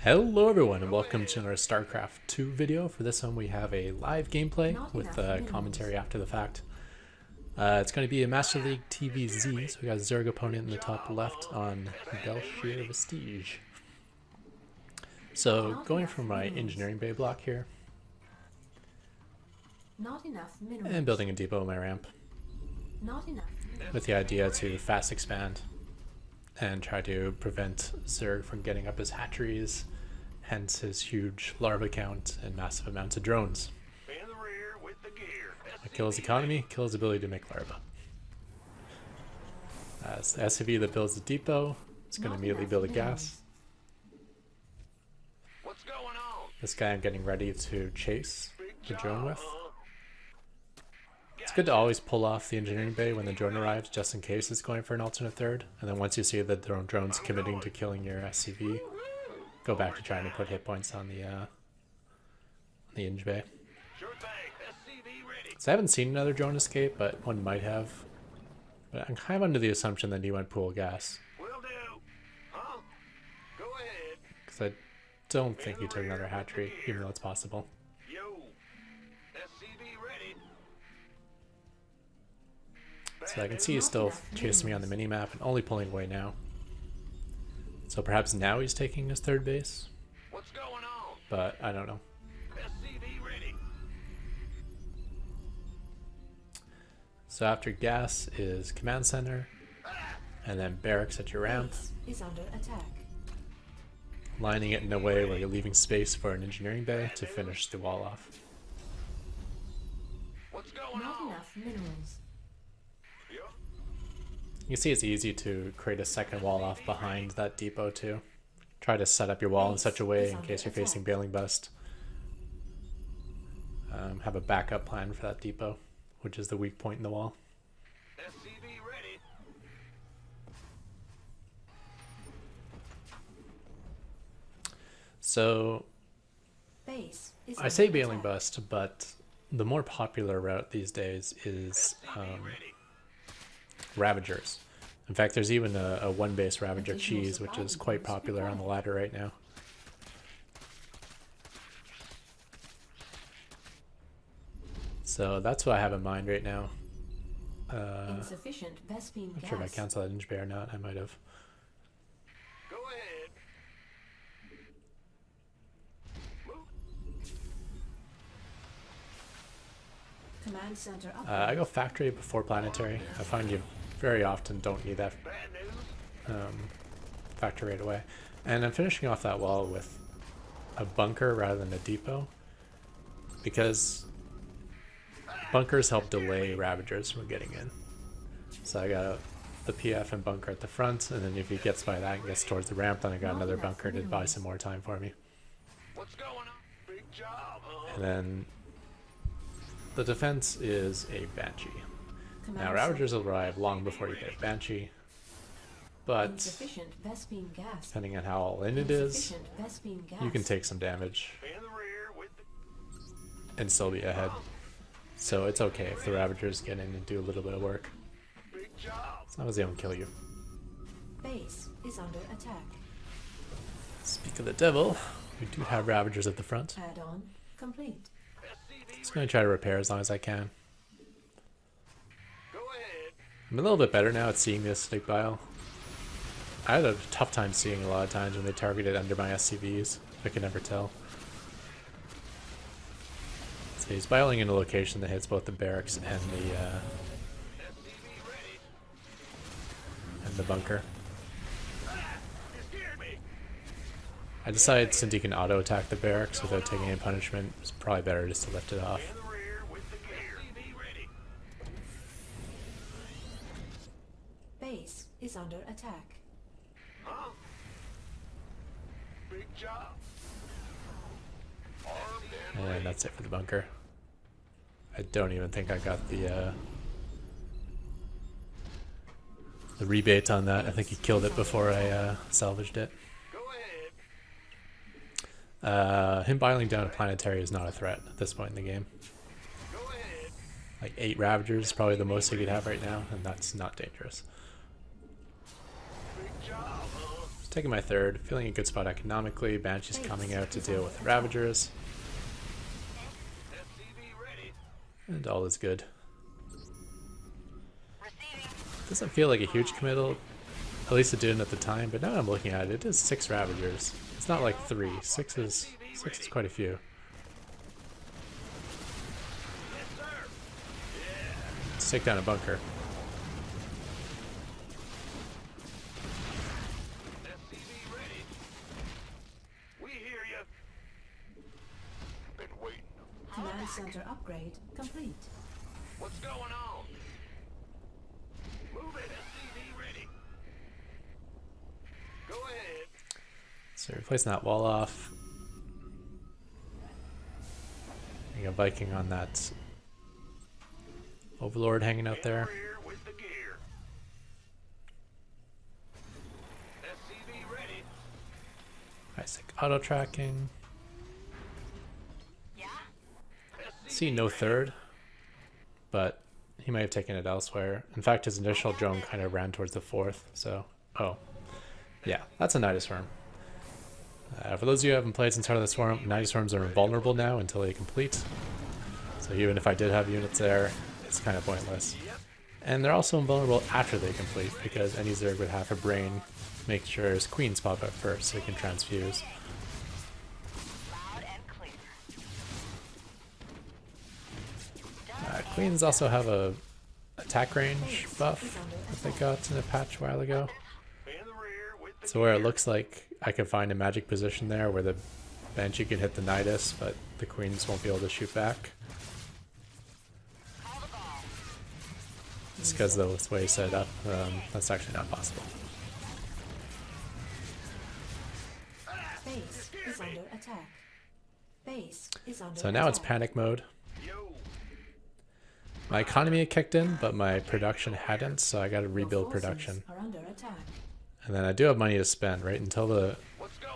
Hello everyone and welcome to another Starcraft 2 video. For this one we have a live gameplay with commentary after the fact. It's going to be a Master League TVZ, so we got a Zerg opponent in the top left on Belshir Vestige. So going from my engineering bay block here, and building a depot on my ramp, with the idea to fast expand and try to prevent Zerg from getting up his hatcheries, hence his huge larva count and massive amounts of drones. I kill his economy, kill his ability to make larva. It's the SCV that builds the depot. It's going to immediately build a gas. This guy I'm getting ready to chase the drone with. It's good to always pull off the engineering bay when the drone arrives, just in case it's going for an alternate third. And then once you see the drone's committing to killing your SCV, go back to trying to put hit points on the eng bay. So I haven't seen another drone escape, but one might have. But I'm kind of under the assumption that he went pool gas. Because I don't think he took another hatchery, even though it's possible. So I can see he's still chasing me on the mini-map and only pulling away now. So perhaps now he's taking his third base? But I don't know. So after gas is command center, and then barracks at your ramp. Is under attack. Lining it in a way where you're leaving space for an engineering bay to finish the wall off. Not enough minerals. You can see it's easy to create a second wall off behind that depot too. Try to set up your wall in such a way in case you're facing Bailing Bust. Have a backup plan for that depot, which is the weak point in the wall. So I say Bailing Bust, but the more popular route these days is ravagers. In fact, there's even a one-base ravager cheese, which is quite popular on the ladder right now. So that's what I have in mind right now. Insufficient Vespine I'm not sure if I cancel that inch bay or not. I might have. Go ahead. Command center up. I go factory before planetary. I find you very often don't need that factory right away. And I'm finishing off that wall with a bunker rather than a depot, because bunkers help delay ravagers from getting in. So I got the PF and bunker at the front, and then if he gets by that and gets towards the ramp, then I got another bunker to buy some more time for me. What's going on? Big job, huh? And then the defense is a Banshee. Now Ravagers will arrive long before you get a Banshee, but depending on how all in it is, you can take some damage and still be ahead. So it's okay if the Ravagers get in and do a little bit of work, as long as they don't kill you. Base is under attack. Speak of the devil, we do have Ravagers at the front. Add-on complete. Just going to try to repair as long as I can. I'm a little bit better now at seeing this snake bile. I had a tough time seeing a lot of times when they targeted under my SCVs. I could never tell. So he's biling in a location that hits both the barracks and the bunker. I decided since he can auto attack the barracks without taking any punishment, it's probably better just to lift it off. Base is under attack. Huh? Big job. And that's it for the bunker. I don't even think I got the rebate on that. I think he killed it before I salvaged it. Him biling down a planetary is not a threat at this point in the game. Like 8 Ravagers is probably the most he could have right now, and that's not dangerous. taking my third, feeling a good spot economically. Banshee's coming out to deal with Ravagers, and all is good. Doesn't feel like a huge committal, at least it didn't at the time, but now I'm looking at it, it is 6 Ravagers. It's not like 3. 6 is quite a few. Let's take down a bunker. Command center upgrade complete. What's going on? Move it, SCV ready. Go ahead. So replacing that wall off. Getting a Viking on that Overlord hanging out there. Rear with the gear. SCV ready. Isaac auto tracking. See no third, but he might have taken it elsewhere. In fact, his initial drone kind of ran towards the 4th, so... Oh. Yeah, that's a Nydus worm. For those of you who haven't played since Heart of the Swarm, Nydus worms are invulnerable now until they complete. So even if I did have units there, it's kind of pointless. And they're also invulnerable after they complete, because any Zerg with half a brain makes sure his queens pop up first so he can transfuse. Queens also have a attack range buff that they got in a patch a while ago. So where it looks like I can find a magic position there where the Banshee can hit the Nydus, but the Queens won't be able to shoot back. It's because the way it's set up, that's actually not possible. Base is under attack. Base is under So now it's attack. panic mode. My economy had kicked in, but my production hadn't, so I got to Your rebuild forces production. are under attack. And then I do have money to spend, right? Until the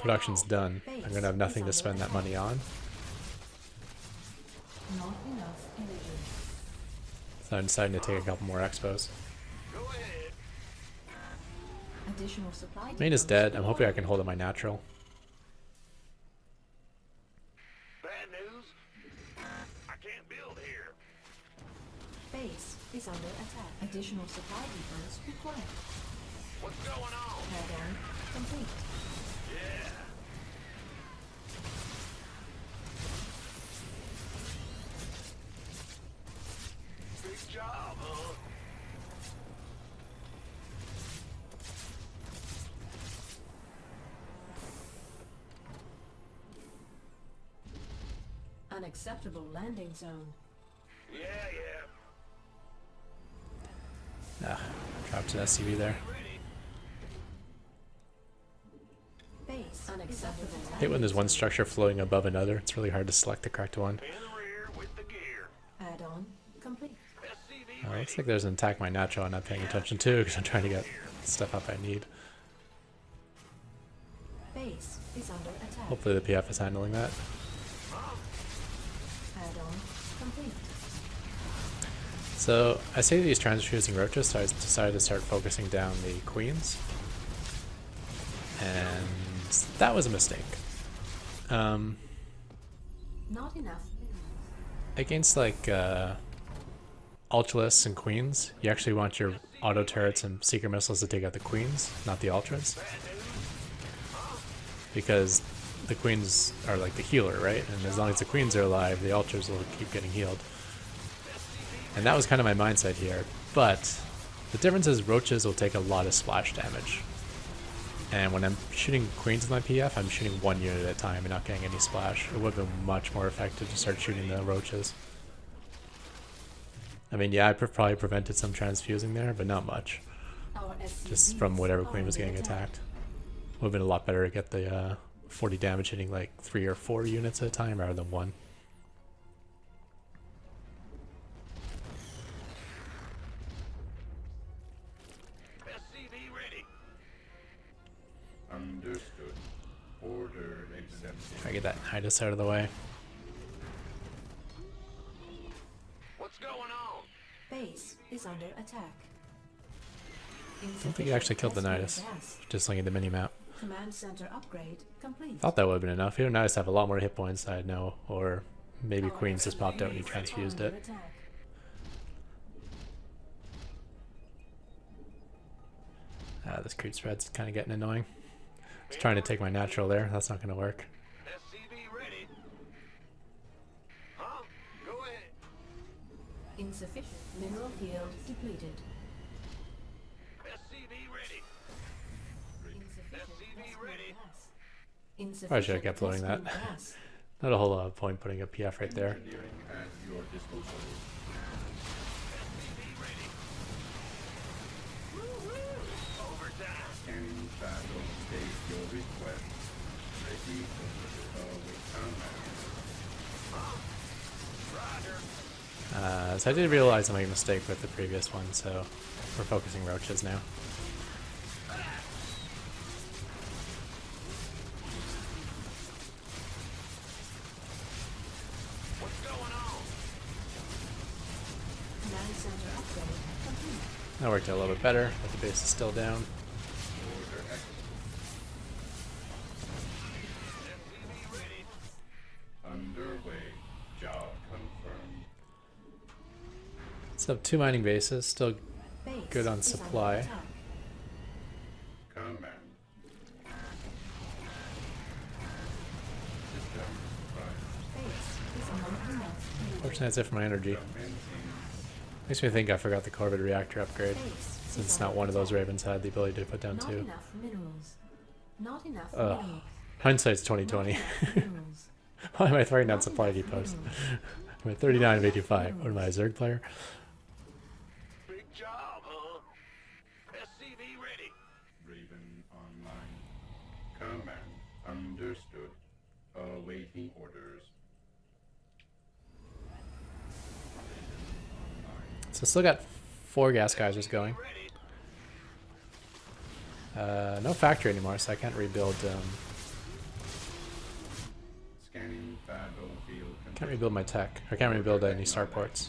production's done, I'm going to have nothing to spend that money on. Not enough energy. So I'm deciding to take a couple more expos. Go ahead. Additional supply Main is depots dead. I'm hoping I can hold it my natural. Bad news. I can't build here. Base is under attack. Additional supply depots required. What's going on? Add-on complete. Yeah. Big job, huh? Unacceptable landing zone. Yeah, yeah. Ah, dropped an SCV there. Base unacceptable. I hate when there's one structure floating above another. It's really hard to select the correct one. In the rear with the gear. Add-on complete. SCV Looks like there's an attack my natural I'm not paying attention to because I'm trying to get stuff up I need. Base is under attack. Hopefully the PF is handling that. Add-on complete. So I say these transfusing roaches, so I decided to start focusing down the queens. And that was a mistake. Not enough. Against like Ultralists and queens, you actually want your auto turrets and seeker missiles to take out the queens, not the ultras. Because the queens are like the healer, right? And as long as the queens are alive, the ultras will keep getting healed. And that was kind of my mindset here. But the difference is roaches will take a lot of splash damage. And when I'm shooting queens with my PF, I'm shooting one unit at a time and not getting any splash. It would have been much more effective to start shooting the roaches. I mean, yeah, I probably prevented some transfusing there, but not much. Our Just from whatever queen was getting attacked. Would have been a lot better to get the 40 damage hitting like 3 or 4 units at a time rather than 1. SCV ready. Understood. Order accepted. Try to get that Nydus out of the way. What's going on? Base is under attack. I don't think he actually killed the Nydus. Just looking at the mini-map. Command center upgrade complete. Thought that would have been enough. Here, Nydus have a lot more hit points, I know. Or maybe Our Queens just popped out when he SCV is transfused under it. attack. This creep spread's kind of getting annoying. Just trying to take my natural there. That's not going to work. SCV ready. Huh? Go ahead. Insufficient mineral field depleted. SCV ready. Insufficient SCV S-mode ready. gas. Insufficient Probably should have kept loading that. S-mode gas. Not a whole lot of point putting a PF right there. Engineering at your disposal. SCV ready. Overtime. Scanning battle. State your request. Ready for with combat. Roger. So I did realize I made a mistake with the previous one, so we're focusing roaches now. What's going on? Command center upgrade complete. That worked out a little bit better, but the base is still down. Order execute. SCV ready. Underway. Job confirmed. So 2 mining bases, still Base good on is under supply. attack. Command. System prime. Base is under attack. Fortunately, that's it for my energy. Commencing. Makes me think I forgot the Corvid reactor upgrade, Base since is not under one of those attack. Ravens had the ability to put down Not 2. enough minerals. Not enough Ugh. minerals. Hindsight's Not 2020. enough minerals. Why am I throwing down Not supply enough depots? minerals. I'm at 39 of 85. What am I, a Zerg player? Big job, huh? SCV ready. Raven online. Command. Understood. Awaiting orders. So still got 4 gas geysers going. Ready. No factory anymore, so I can't rebuild. Scanning battlefield. Can't rebuild my tech. I can't rebuild any starports.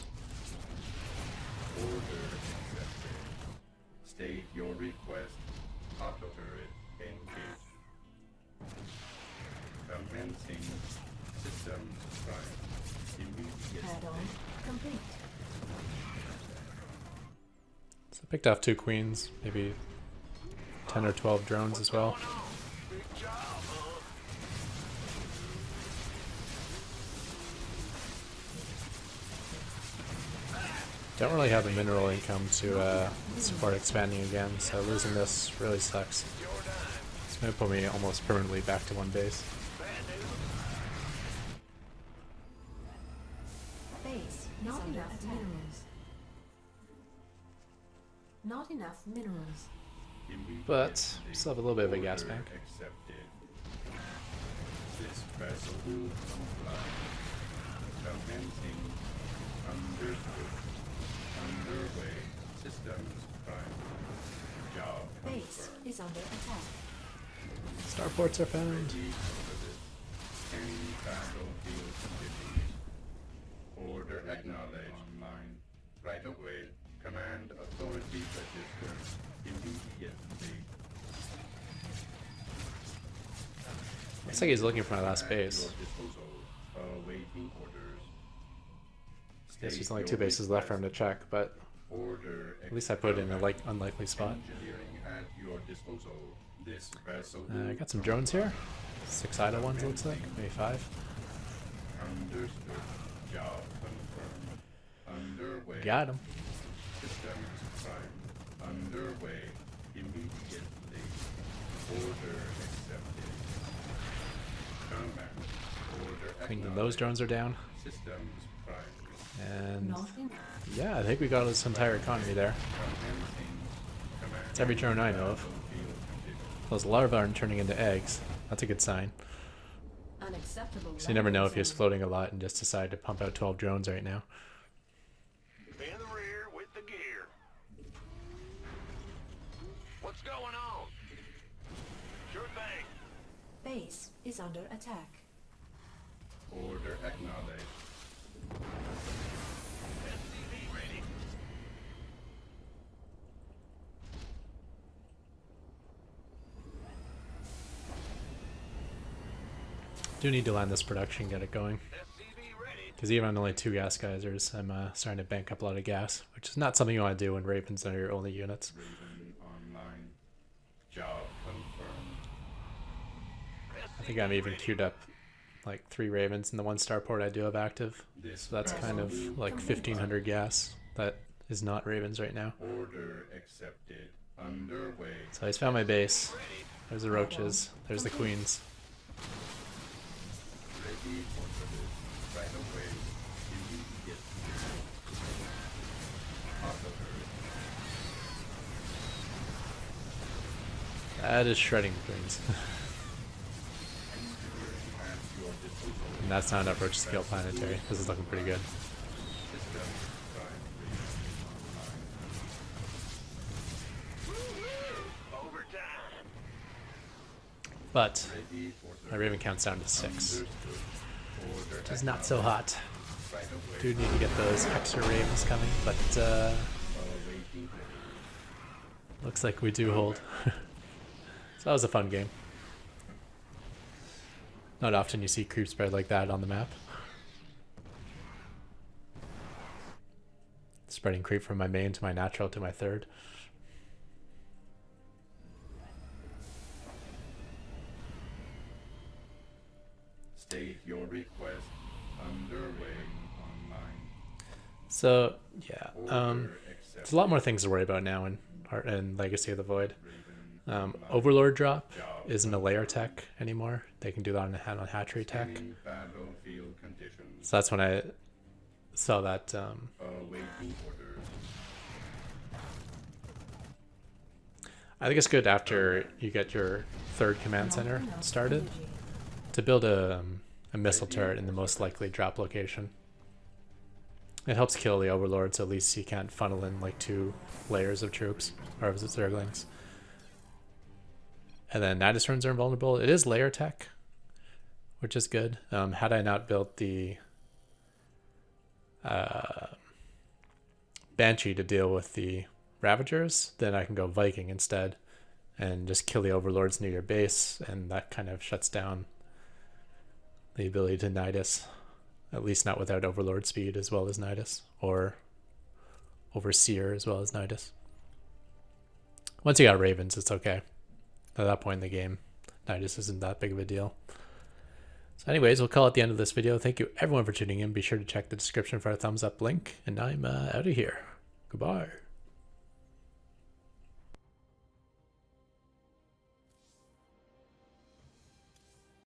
Order accepted. State your request. Auto turret engaged. Commencing system prime. Immediate Add-on complete. So I picked off 2 queens, maybe 10 or 12 drones as well. Going on? Big job, huh? Don't really have the mineral income to support expanding again, so losing this really sucks. Your dime. It's going to put me almost permanently back to 1 base. Bad news. Base not enough minerals. Not enough minerals. But still have a little bit of a gas Order bank. accepted. This vessel will comply. Commencing. Understood. Underway. Systems prime. Job Base confirmed. is under attack. Starports are found. Ready for this. Scanning battlefield conditions. Order acknowledged. Online. Right away. Command authority registered. Immediately. Looks like he's looking for my last At base. your disposal. Awaiting orders. Guess there's State only 2 your bases left for him to request. check, but Order at least I put it in a unlikely spot. Engineering at your disposal. This vessel I will got some drones here. 6 idle ones, looks like. Maybe 5. understood. Job confirmed. Underway. Got him. Systems prime. Underway. Immediately. Order accepted. Command. Order Thinking those acknowledged. drones are down. Systems prime. And Not enough. yeah, I think we got this entire economy there. Commencing. Command. It's every drone I know of. Battlefield conditions. Those larvae aren't turning into eggs. That's a good sign. Unacceptable. So you never know if he's zone. floating a lot and just decide to pump out 12 drones right now. In the rear with the gear. What's going on? Sure thing. Base is under attack. Order acknowledged. SCV ready. Do need to land this production, get it going. SCV ready. Because even on only 2 gas geysers, I'm starting to bank up a lot of gas, which is not something you want to do when Ravens are your only units. Raven online. Job confirmed. I think I'm even queued up like 3 Ravens in the 1 starport I do have active. This So that's kind of like 1500 gas. That is not Ravens right now. order accepted. Underway. So I just found my base. There's the roaches. There's the queens. Ready for service. Right away. You need to get here. That is shredding the queens. And that's not enough roach scale planetary. This is looking pretty good. Overtime. But my Raven count's down to 6. Which is not so hot. Do need to get those extra Ravens coming, but looks like we do hold. So that was a fun game. Not often you see creep spread like that on the map. Spreading creep from my main to my natural to my third. State your request. Underway online. So yeah, Order there's a lot more things to worry about now in Legacy of the Void. Overlord drop isn't a layer tech anymore. They can do that on hatchery tech. Battlefield conditions. So that's when I saw that Awaiting orders. I think it's good after you get your 3rd command center started to build a missile turret in the most likely drop location. It helps kill the overlord, so at least you can't funnel in like 2 layers of troops or of zerglings. And then Nydus runes are invulnerable. It is layer tech, which is good. Had I not built the Banshee to deal with the Ravagers, then I can go Viking instead and just kill the overlords near your base, and that kind of shuts down the ability to Nydus, at least not without overlord speed as well as Nydus, or overseer as well as Nydus. Once you got Ravens, it's okay. At that point in the game, Nydus isn't that big of a deal. So anyways, we'll call it the end of this video. Thank you everyone for tuning in. Be sure to check the description for our thumbs up link, and I'm out of here. Goodbye.